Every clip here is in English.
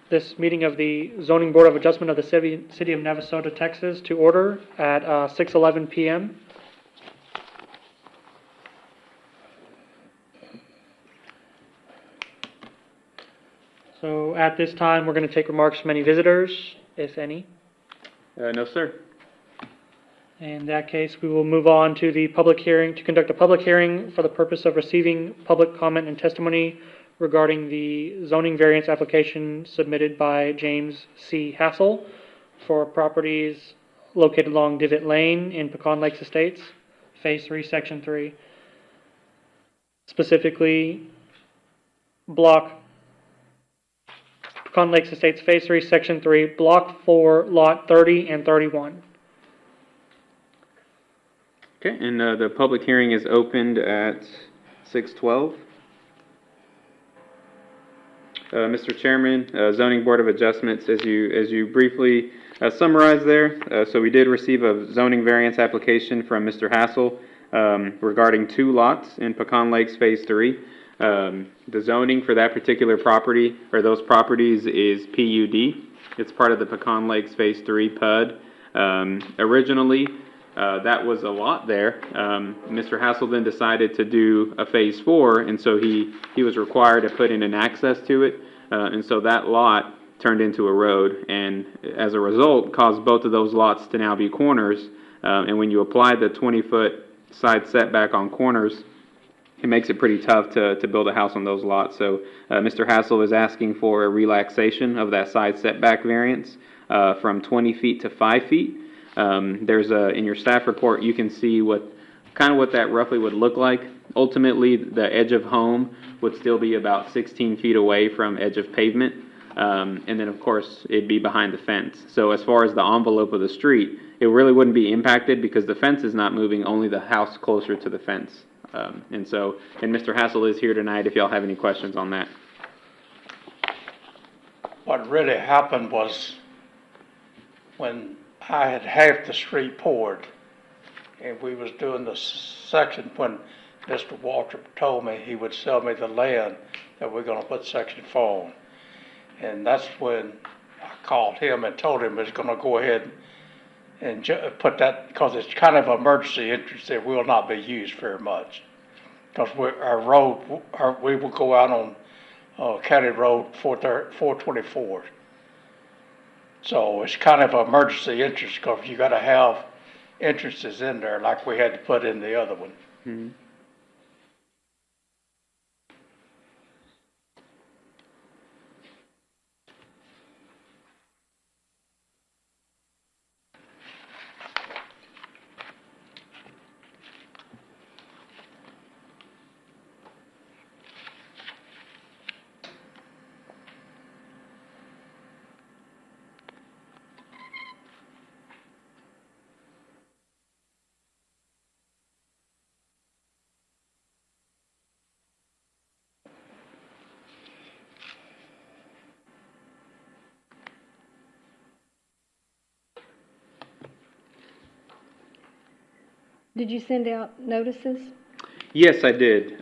this meeting of the Zoning Board of Adjustment of the City of Navasota, Texas, to order at 6:11 p.m. So at this time, we're going to take remarks from any visitors, if any. No, sir. In that case, we will move on to the public hearing, to conduct a public hearing for the purpose of receiving public comment and testimony regarding the zoning variance application submitted by James C. Hassel for properties located along Divot Lane in Pecan Lakes Estates, Phase 3, Section 3. Specifically, Pecan Lakes Estates, Phase 3, Section 3, Block 4, Lot 30 and 31. Okay, and the public hearing is opened at 6:12. Mr. Chairman, Zoning Board of Adjustments, as you briefly summarized there, so we did receive a zoning variance application from Mr. Hassel regarding 2 lots in Pecan Lakes Phase 3. The zoning for that particular property, or those properties, is PUD. It's part of the Pecan Lakes Phase 3 PUD. Originally, that was a lot there. Mr. Hassel then decided to do a Phase 4, and so he was required to put in an access to it, and so that lot turned into a road, and as a result, caused both of those lots to now be corners, and when you apply the 20-foot side setback on corners, it makes it pretty tough to build a house on those lots. So Mr. Hassel is asking for a relaxation of that side setback variance from 20 feet to 5 feet. There's in your staff report, you can see what that roughly would look like. Ultimately, the edge of home would still be about 16 feet away from edge of pavement. And then, of course, it'd be behind the fence. So as far as the envelope of the street, it really wouldn't be impacted because the fence is not moving, only the house closer to the fence. And Mr. Hassel is here tonight if y'all have any questions on that. What really happened was when I had half the street poured, and we was doing the section when Mr. Walter told me he would sell me the land that we're going to put Section 4 on. And that's when I called him and told him I was going to go ahead and put that, because it's kind of an emergency interest that will not be used very much. Because we will go out on County Road 424. So it's kind of an emergency interest because you got to have entrances in there like we had to put in the other one. Mm-hmm. Did you send out notices? Yes, I did.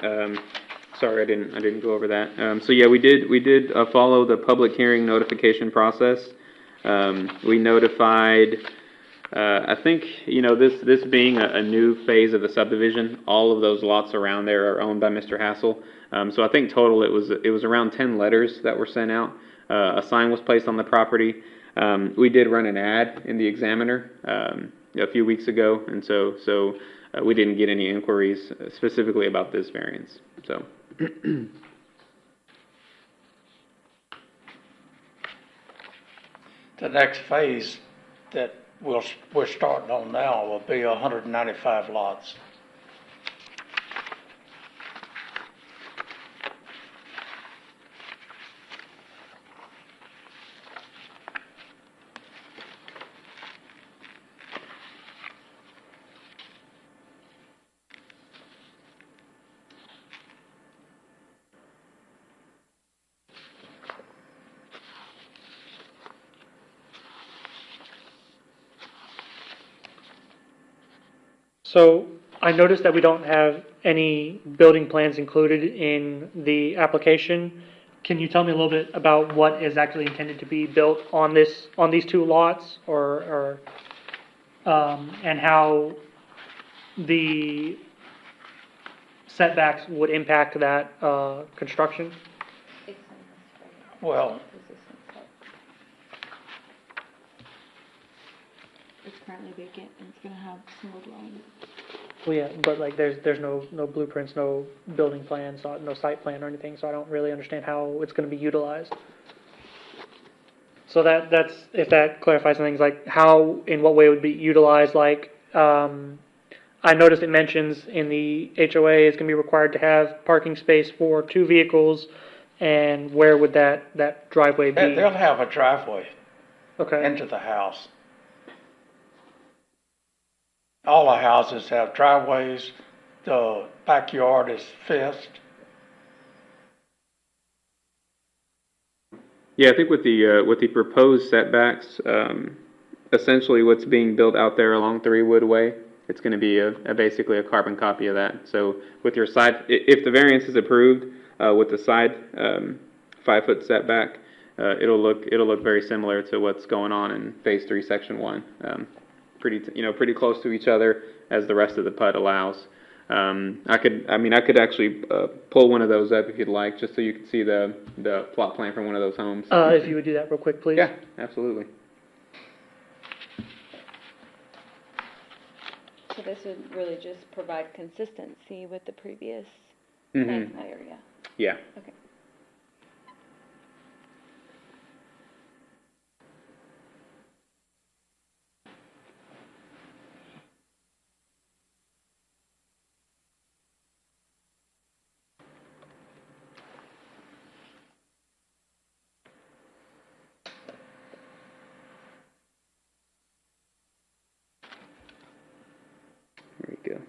Sorry, I didn't go over that. So yeah, we did follow the public hearing notification process. We notified. I think this being a new phase of the subdivision, all of those lots around there are owned by Mr. Hassel. So I think total it was around 10 letters that were sent out. A sign was placed on the property. We did run an ad in the Examiner a few weeks ago, and so we didn't get any inquiries specifically about this variance. So. The next phase that we're starting on now will be 195 lots. So I noticed that we don't have any building plans included in the application. can you tell me a little bit about what is actually intended to be built on these two lots, and how the setbacks would impact that, construction? Well, It's currently vacant and it's gonna have single dwelling. Well, yeah, but like, there's no blueprints, no building plans, no site plan or anything, so I don't really understand how it's gonna be utilized. So that's, if that clarifies some things, like how, in what way it would be utilized, like, I noticed it mentions in the HOA it's gonna be required to have parking space for 2 vehicles, and where would that driveway be? they'll have a driveway Okay, into the house. All the houses have driveways, the backyard is fenced. Yeah, I think with the proposed setbacks, essentially what's being built out there along 3 Woodway, it's going to be basically a carbon copy of that. So with your side, if the variance is approved, with the side 5-foot setback, it'll look very similar to what's going on in Phase 3, Section 1. Pretty close to each other as the rest of the PUD allows. I could actually pull one of those up if you'd like, just so you can see the plot plan from one of those homes. if you would do that real quick, please. Yeah, absolutely. So this would really just provide consistency with the previous Mhm. plans in that area. Yeah. Okay. There we go.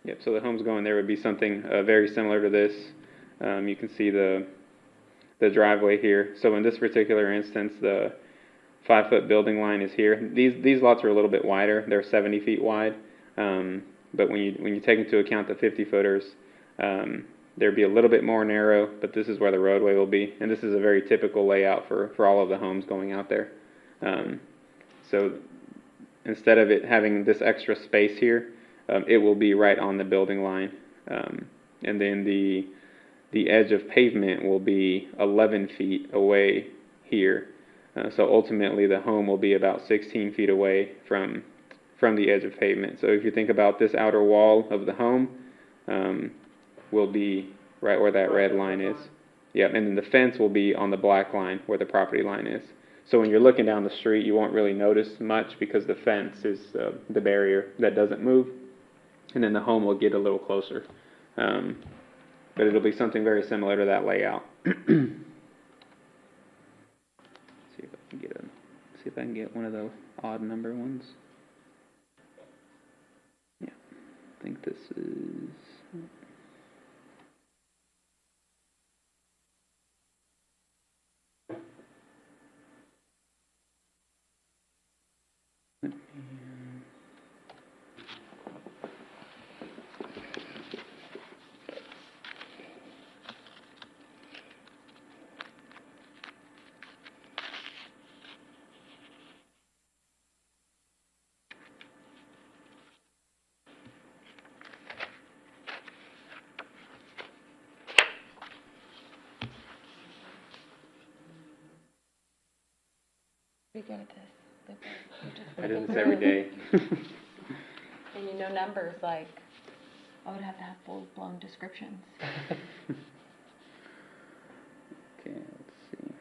Yep, so the homes going there would be something very similar to this. You can see the driveway here. So in this particular instance, the 5-foot building line is here. These lots are a little bit wider. They're 70 feet wide. But when you take into account the 50-footers, there'd be a little bit more narrow, but this is where the roadway will be. And this is a very typical layout for all of the homes going out there. So instead of it having this extra space here, it will be right on the building line. And then the edge of pavement will be 11 feet away here. So ultimately the home will be about 16 feet away from the edge of pavement. So if you think about this outer wall of the home, will be right where that red line is. Yeah, and then the fence will be on the black line where the property line is. So when you're looking down the street, you won't really notice much because the fence is the barrier that doesn't move. And then the home will get a little closer. But it'll be something very similar to that layout. See if I can get one of those odd number ones. Yeah, I think this is. Pretty good at this. I do this every day. And you know numbers, like, I would have to have full-blown descriptions. Okay, let's see.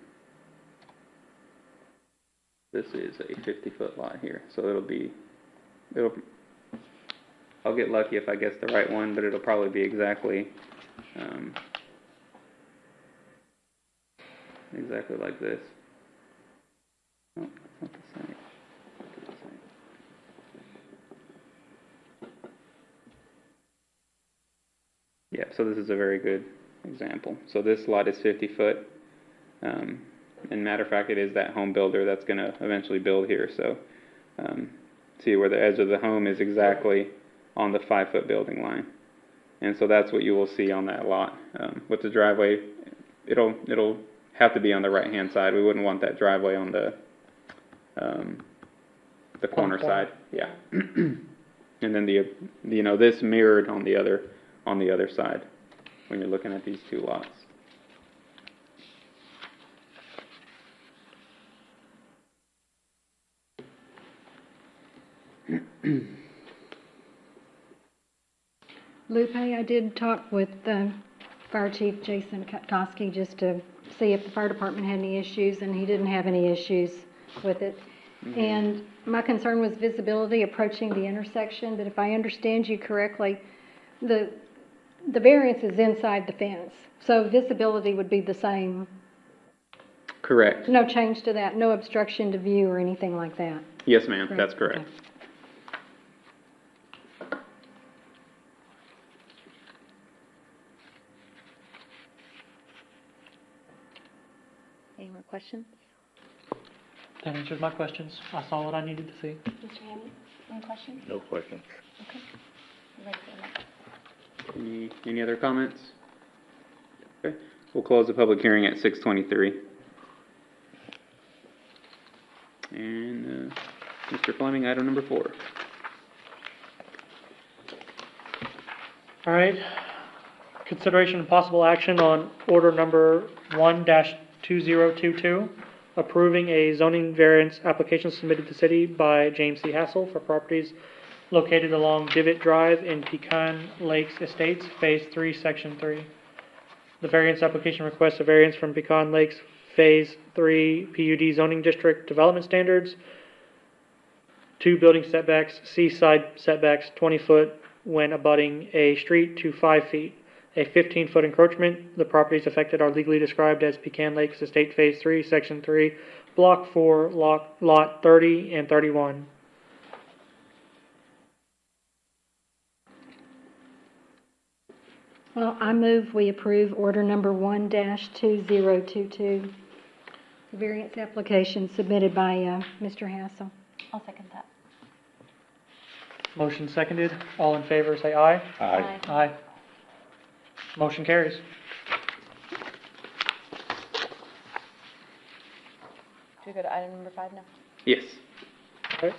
This is a 50-foot lot here, so I'll get lucky if I guess the right one, but it'll probably be exactly like this. Oh, that's not the site. That's the site. Yeah, so this is a very good example. So this lot is 50 foot. And matter of fact, it is that home builder that's gonna eventually build here, so, see where the edge of the home is exactly on the 5-foot building line. And so that's what you will see on that lot. With the driveway, it'll have to be on the right-hand side. We wouldn't want that driveway on the corner side, yeah. And then this mirrored on the other side, when you're looking at these two lots. Lupe, I did talk with Fire Chief Jason Koski just to see if the fire department had any issues, and he didn't have any issues with it. And my concern was visibility approaching the intersection, but if I understand you correctly, the variance is inside the fence, so visibility would be the same. Correct. No change to that, no obstruction to view or anything like that. Yes, ma'am, that's correct. Okay. Any more questions? That answers my questions. I saw what I needed to see. Mr. Hammond, any questions? No questions. Okay. You ready for the next? Any other comments? Okay, we'll close the public hearing at 6:23. And, Mr. Fleming, item number 4. All right. Consideration and possible action on order number 1-2022, approving a zoning variance application submitted to city by James C. Hassel for properties located along Divot Drive in Pecan Lakes Estates, Phase 3, Section 3. The variance application requests a variance from Pecan Lakes Phase 3 PUD zoning district development standards, 2 building setbacks, C-side setbacks 20 foot when abutting a street to 5 feet. A 15-foot encroachment. The properties affected are legally described as Pecan Lakes Estate Phase 3, Section 3, Block 4, Lot 30 and 31. Well, I move we approve order number 1-2022, the variance application submitted by Mr. Hassel. I'll second that. Motion seconded. All in favor, say aye. Aye. Aye. Motion carries. Do we go to item number 5 now? Yes. Okay.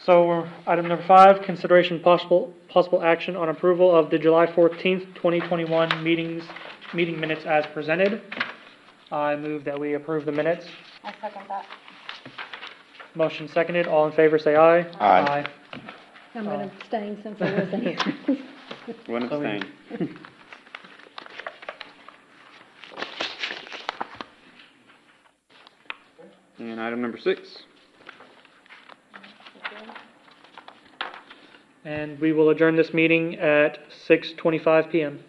So, item number 5, consideration possible action on approval of the July 14th, 2021 meeting minutes as presented. I move that we approve the minutes. I'll second that. Motion seconded. All in favor, say aye. Aye. I'm going to abstain since I wasn't here. One So we- abstain. And item number 6. And we will adjourn this meeting at 6:25 PM.